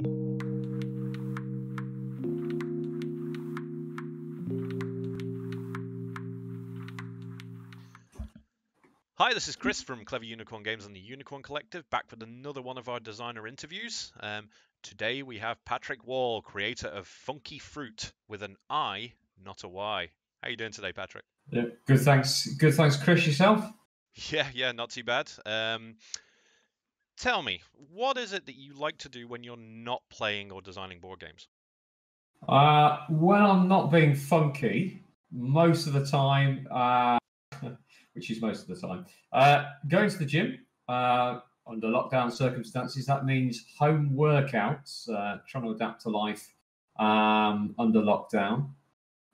Hi, this is Chris from Clever Unicorn Games and the Unicorn Collective, back with another one of our designer interviews. Today we have Patrick Wall, creator of Funky Fruit, with an I, not a Y. How are you doing today, Patrick? Yeah, good, thanks. Good, thanks, Chris. Yourself? Yeah, not too bad. Tell me, what is it that you like to do when you're not playing or designing board games? When I'm not being funky, most of the time, which is most of the time, going to the gym under lockdown circumstances. That means home workouts, trying to adapt to life under lockdown.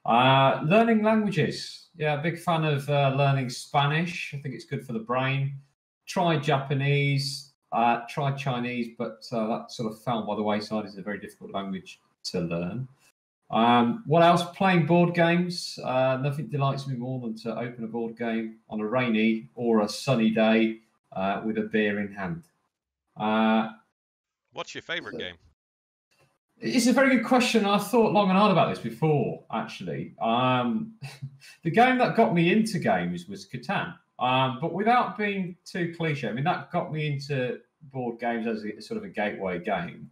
Learning languages. Yeah, big fan of learning Spanish. I think it's good for the brain. Tried Japanese, tried Chinese, but that sort of fell by the wayside. It's a very difficult language to learn. What else? Playing board games. Nothing delights me more than to open a board game on a rainy or a sunny day with a beer in hand. What's your favourite game? It's a very good question. I've thought long and hard about this before, actually. The game that got me into games was Catan, but without being too cliche. I mean, that got me into board games as a sort of a gateway game.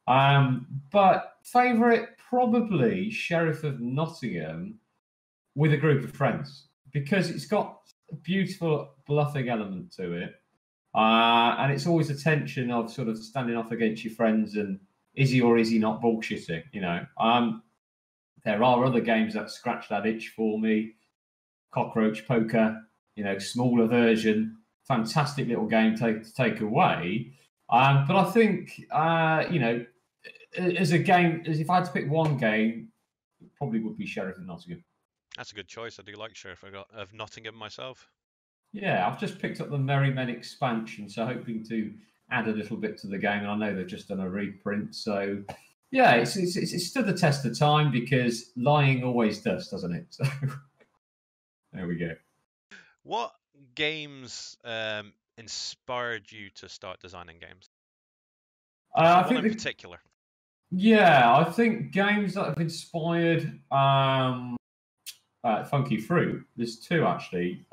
But favourite, probably Sheriff of Nottingham with a group of friends, because it's got a beautiful bluffing element to it. And it's always a tension of sort of standing off against your friends and is he or is he not bullshitting, you know. There are other games that scratch that itch for me. Cockroach Poker, you know, smaller version, fantastic little game to take away. But I think, you know, as a game, as if I had to pick one game, it probably would be Sheriff of Nottingham. That's a good choice. I do like Sheriff of Nottingham myself. Yeah, I've just picked up the Merry Men expansion, so hoping to add a little bit to the game. And I know they've just done a reprint, so yeah, it's stood the test of time because lying always does, doesn't it? So there we go. What games inspired you to start designing games? I think in particular. Yeah, I think games that have inspired Funky Fruit. There's two actually.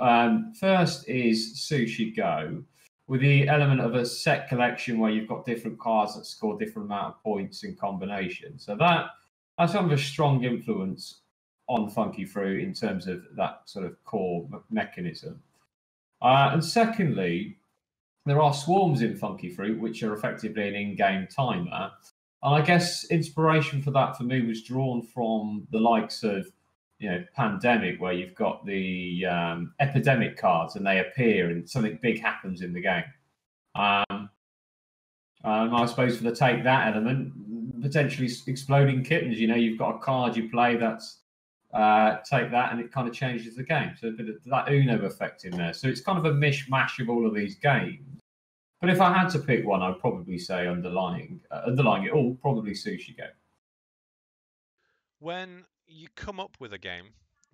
First is Sushi Go, with the element of a set collection where you've got different cards that score different amount of points in combination. So that's kind of a strong influence on Funky Fruit in terms of that sort of core mechanism. And secondly, there are swarms in Funky Fruit, which are effectively an in-game timer. And I guess inspiration for that for me was drawn from the likes of, you know, Pandemic, where you've got the epidemic cards and they appear and something big happens in the game. I suppose for the take that element, potentially exploding kittens. You know, you've got a card you play that's take that and it kind of changes the game. So a bit of that Uno effect in there. So it's kind of a mishmash of all of these games. But if I had to pick one, I'd probably say underlying it all, probably Sushi Go. When you come up with a game,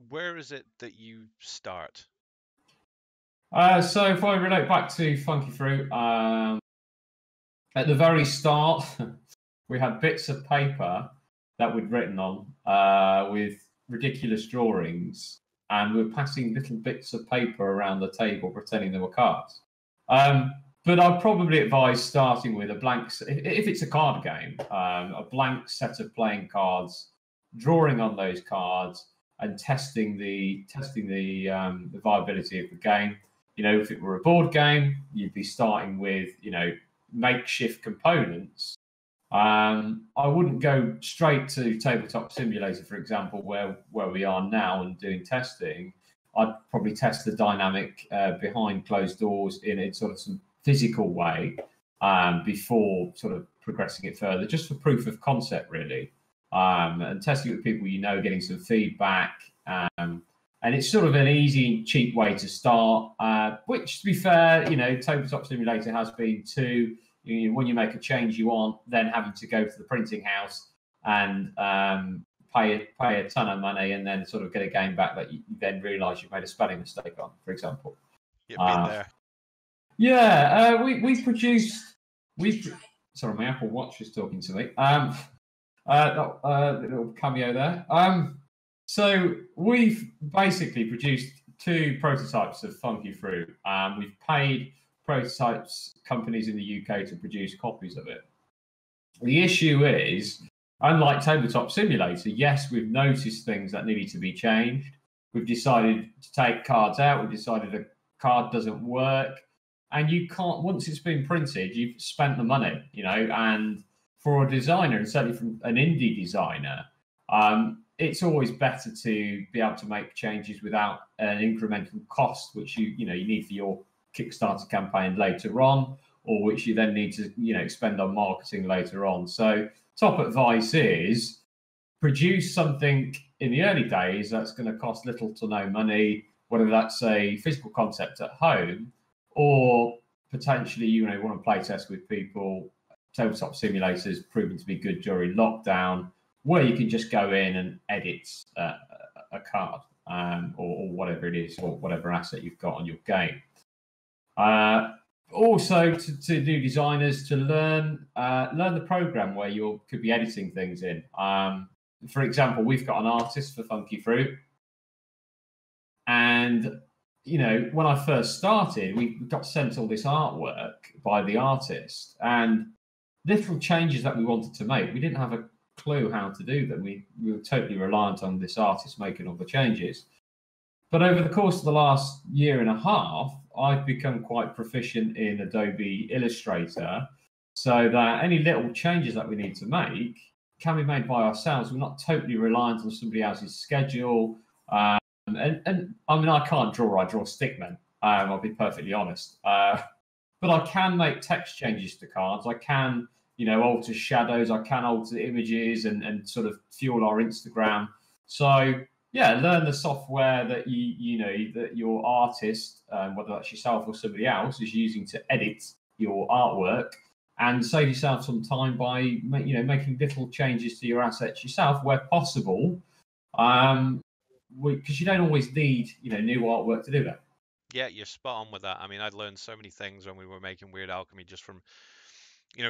where is it that you start? So if I relate back to Funky Fruit, at the very start, we had bits of paper that we'd written on with ridiculous drawings, and we're passing little bits of paper around the table pretending they were cards. But I'd probably advise starting with a blank, if it's a card game, a blank set of playing cards, drawing on those cards, and testing the viability of the game. You know, if it were a board game, you'd be starting with, you know, makeshift components. I wouldn't go straight to Tabletop Simulator, for example, where we are now and doing testing. I'd probably test the dynamic behind closed doors in sort of some physical way before sort of progressing it further, just for proof of concept, really. And testing it with people you know, getting some feedback. And it's sort of an easy, cheap way to start, which, to be fair, you know, Tabletop Simulator has been too. When you make a change you want, then having to go to the printing house and pay a ton of money and then sort of get a game back that you then realise you've made a spelling mistake on, for example. You've been there. Yeah, we produced Sorry, my Apple Watch is talking to me. Little cameo there. So we've basically produced 2 prototypes of Funky Fruit. We've paid prototypes companies in the UK to produce copies of it. The issue is, unlike Tabletop Simulator, yes, we've noticed things that needed to be changed. We've decided to take cards out. We've decided a card doesn't work. And you can't, once it's been printed, you've spent the money, and for a designer, and certainly from an indie designer, it's always better to be able to make changes without an incremental cost, which you need for your Kickstarter campaign later on, or which you then need to spend on marketing later on. So top advice is produce something in the early days that's going to cost little to no money, whether that's a physical concept at home, or potentially want to play test with people. Tabletop Simulator's proven to be good during lockdown, where you can just go in and edit a card or whatever it is, or whatever asset you've got on your game. Also, to do designers to learn the program where you could be editing things in. For example, we've got an artist for Funky Fruit, and when I first started, we got sent all this artwork by the artist, and little changes that we wanted to make, we didn't have a clue how to do them. We were totally reliant on this artist making all the changes. But over the course of the last year and a half, I've become quite proficient in Adobe Illustrator, so that any little changes that we need to make can be made by ourselves. We're not totally reliant on somebody else's schedule. And I mean, I can't draw. I draw stickmen. I'll be perfectly honest. But I can make text changes to cards. I can, alter shadows. I can alter images and sort of fuel our Instagram. So yeah, learn the software that that your artist, whether that's yourself or somebody else, is using to edit your artwork, and save yourself some time by making little changes to your assets yourself where possible. Because you don't always need new artwork to do that. Yeah, you're spot on with that. I mean, I'd learned so many things when we were making Weird Alchemy, just from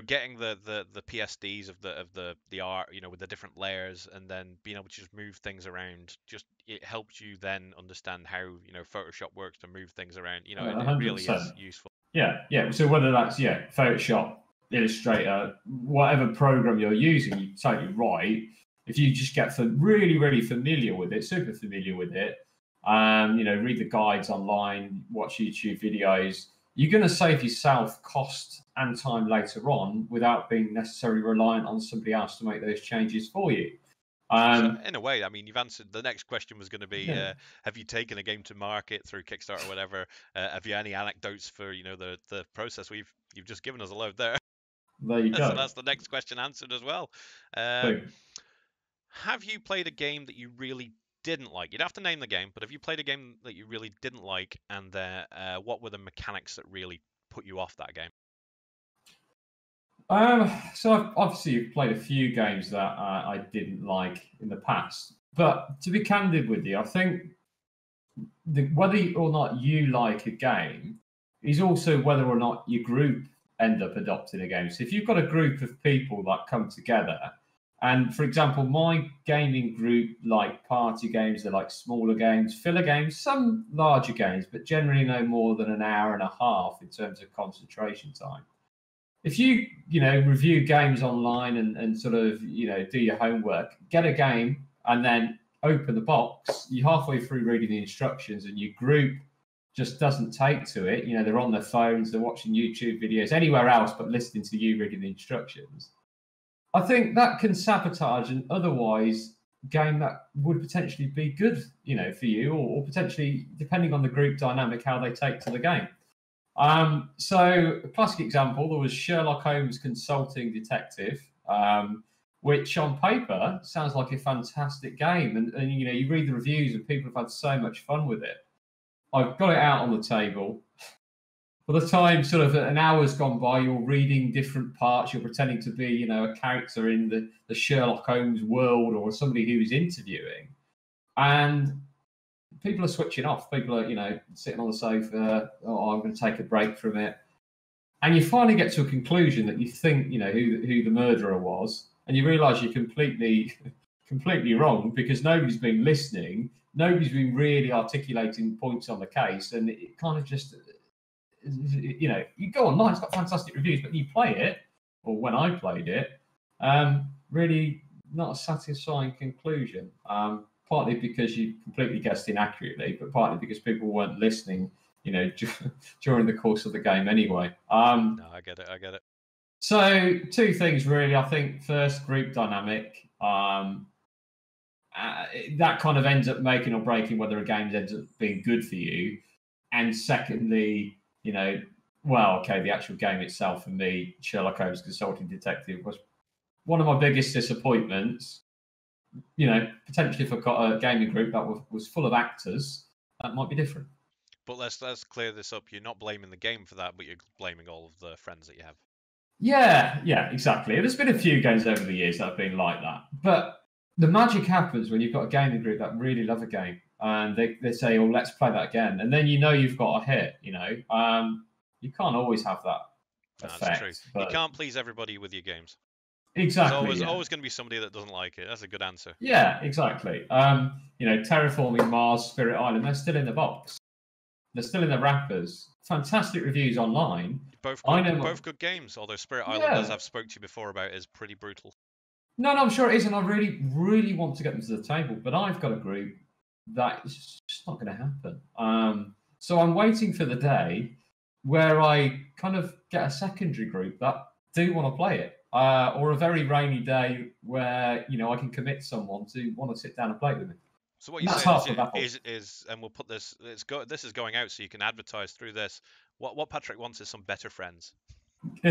getting the PSDs of the art, with the different layers, and then being able to just move things around. Just it helps you then understand how Photoshop works to move things around. It 100%. really is useful. Yeah. So whether that's Photoshop, Illustrator, whatever program you're using, you're totally right. If you just get really, really familiar with it, super familiar with it, read the guides online, watch YouTube videos, you're going to save yourself cost and time later on without being necessarily reliant on somebody else to make those changes for you. So in a way, I mean, you've answered. The next question was going to be, have you taken a game to market through Kickstarter or whatever? Have you any anecdotes for the process? You've just given us a load there. There you go. So that's the next question answered as well. Have you played a game that you really didn't like? You'd have to name the game, but have you played a game that you really didn't like, and what were the mechanics that really put you off that game? So I've obviously played a few games that I didn't like in the past, but to be candid with you, I think whether or not you like a game is also whether or not your group end up adopting a game. So if you've got a group of people that come together, and for example, my gaming group like party games, they're like smaller games, filler games, some larger games, but generally no more than an hour and a half in terms of concentration time. If you review games online and sort of do your homework, get a game and then open the box, you're halfway through reading the instructions and your group just doesn't take to it. They're on their phones, they're watching YouTube videos, anywhere else but listening to you reading the instructions. I think that can sabotage an otherwise game that would potentially be good, for you, or potentially, depending on the group dynamic, how they take to the game. So a classic example, there was Sherlock Holmes Consulting Detective, which on paper sounds like a fantastic game. And you read the reviews and people have had so much fun with it. I've got it out on the table. By the time sort of an hour's gone by, you're reading different parts. You're pretending to be, a character in the Sherlock Holmes world or somebody who's interviewing. And people are switching off. People are, sitting on the sofa. Oh, I'm going to take a break from it. and you finally get to a conclusion that you think you know who the murderer was, and you realise you're completely completely wrong because nobody's been listening, nobody's been really articulating points on the case, and it kind of just you know you go online, it's got fantastic reviews, but you play it, or when I played it, really not a satisfying conclusion. Partly because you completely guessed inaccurately, but partly because people weren't listening, you know, during the course of the game anyway. No, I get it. I get it. So two things really. I think first, group dynamic. That kind of ends up making or breaking whether a game ends up being good for you. And secondly, you know, well, okay, the actual game itself for me, Sherlock Holmes Consulting Detective, was one of my biggest disappointments. You know, potentially if I've got a gaming group that was full of actors, that might be different. But let's clear this up. You're not blaming the game for that, but you're blaming all of the friends that you have. Yeah, exactly. There's been a few games over the years that have been like that. But the magic happens when you've got a gaming group that really love a game and they say, oh, let's play that again. And then you know you've got a hit, you know. You can't always have that effect. That's true. But You can't please everybody with your games. exactly. There's always going to be somebody that doesn't like it. That's a good answer. Yeah, exactly. You know, Terraforming Mars, Spirit Island, they're still in the box. They're still in the wrappers. Fantastic reviews online. Both good games, although Spirit Island, as I've spoke to you before about, is pretty brutal. No, I'm sure it is, and I really, really want to get them to the table, but I've got a group that is just not going to happen. So I'm waiting for the day where I kind of get a secondary group that do want to play it, or a very rainy day where you know I can commit someone to want to sit down and play with me. So what you're saying is, and we'll put this. This is going out, so you can advertise through this. What Patrick wants is some better friends. I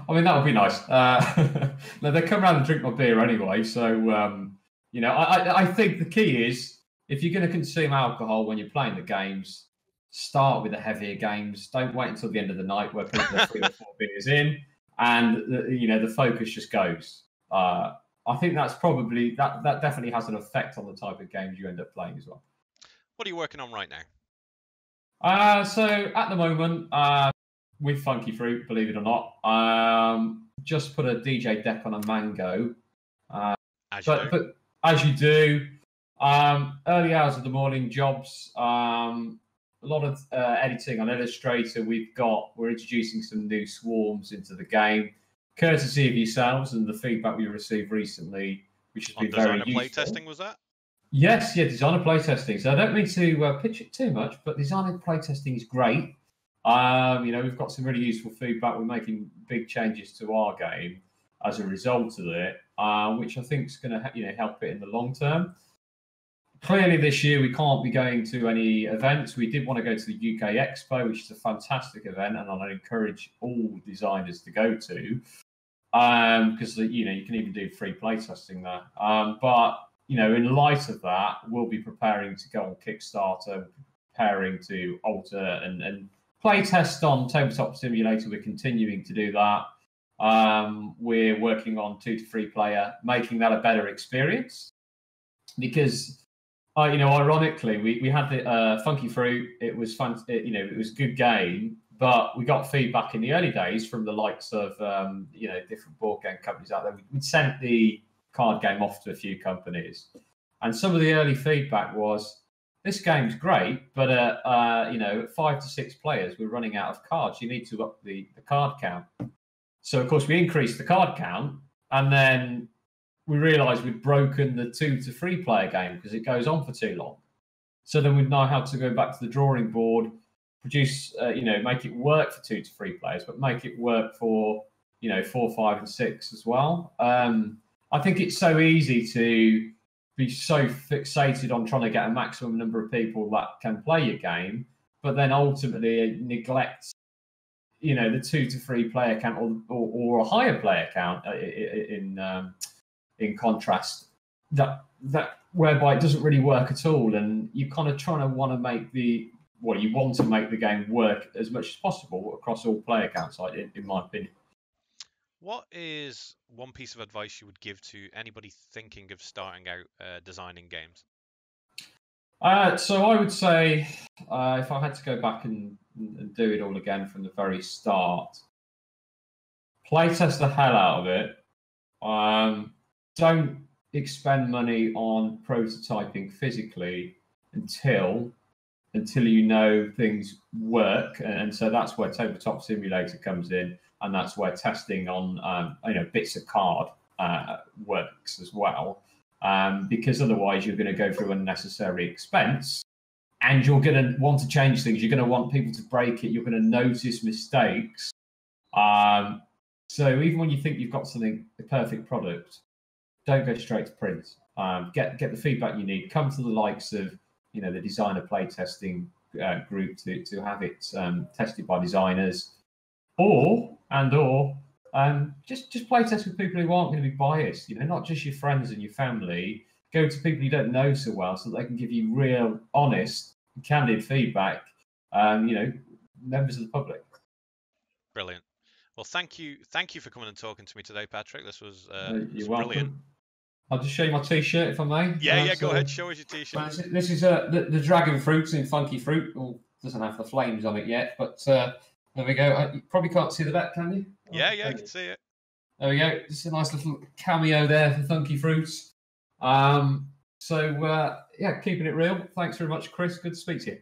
mean, that would be nice. No, they come around and drink my beer anyway. So, you know, I think the key is if you're going to consume alcohol when you're playing the games, start with the heavier games. Don't wait until the end of the night where people are 3 or 4 beers in and, you know, the focus just goes. I think that's probably, that definitely has an effect on the type of games you end up playing as well. What are you working on right now? So at the moment, with Funky Fruit, believe it or not, just put a DJ deck on a Mango. But as you do, early hours of the morning jobs, a lot of editing on Illustrator. We're introducing some new swarms into the game, courtesy of yourselves and the feedback we received recently, which has been very useful. Playtesting, was that? Yes, designer playtesting. So I don't mean to pitch it too much, but designer playtesting is great. You know, we've got some really useful feedback. We're making big changes to our game as a result of it, which I think is going to help it in the long term. Clearly, this year we can't be going to any events. We did want to go to the UK Expo, which is a fantastic event, and I'd encourage all designers to go to because you know you can even do free playtesting there. But you know, in light of that, we'll be preparing to go on Kickstarter, preparing to alter and play test on Tabletop Simulator. We're continuing to do that. We're working on 2 to 3 player, making that a better experience. Because, you know, ironically, we had the Funky Fruit. It was fun. It was a good game, but we got feedback in the early days from the likes of different board game companies out there. We'd sent the card game off to a few companies, and some of the early feedback was, this game's great, but at 5 to 6 players, we're running out of cards. You need to up the card count. So of course we increased the card count, and then we realised we'd broken the 2 to 3 player game because it goes on for too long. So then we've now had to go back to the drawing board, produce, make it work for 2 to 3 players, but make it work for 4, 5, and 6 as well. I think it's so easy to be so fixated on trying to get a maximum number of people that can play your game, but then ultimately neglect, the 2 to 3 player count or a higher player count in contrast, that whereby it doesn't really work at all, and you kind of want to make the game work as much as possible across all player counts, in my opinion. What is one piece of advice you would give to anybody thinking of starting out designing games? So I would say, if I had to go back and do it all again from the very start, Play test the hell out of it. Don't expend money on prototyping physically until you know things work, and so that's where Tabletop Simulator comes in, and that's where testing on bits of card works as well, because otherwise you're going to go through unnecessary expense, and you're going to want to change things. You're going to want people to break it. You're going to notice mistakes. So even when you think you've got something, the perfect product, don't go straight to print. Get the feedback you need. Come to the likes of the designer playtesting group to have it tested by designers, or just play test with people who aren't going to be biased. Not just your friends and your family. Go to people you don't know so well, so that they can give you real, honest, candid feedback. Members of the public. Brilliant. Well, thank you for coming and talking to me today, Patrick. This was You're brilliant. welcome. I'll just show you my T-shirt, if I may. Yeah, go ahead. Show us your T-shirt. This is the dragon fruits in Funky Fruit. Well, doesn't have the flames on it yet, but there we go. You probably can't see the back, can you? Yeah, I can see it. There we go. Just a nice little cameo there for Funky Fruits. Keeping it real. Thanks very much, Chris. Good to speak to you.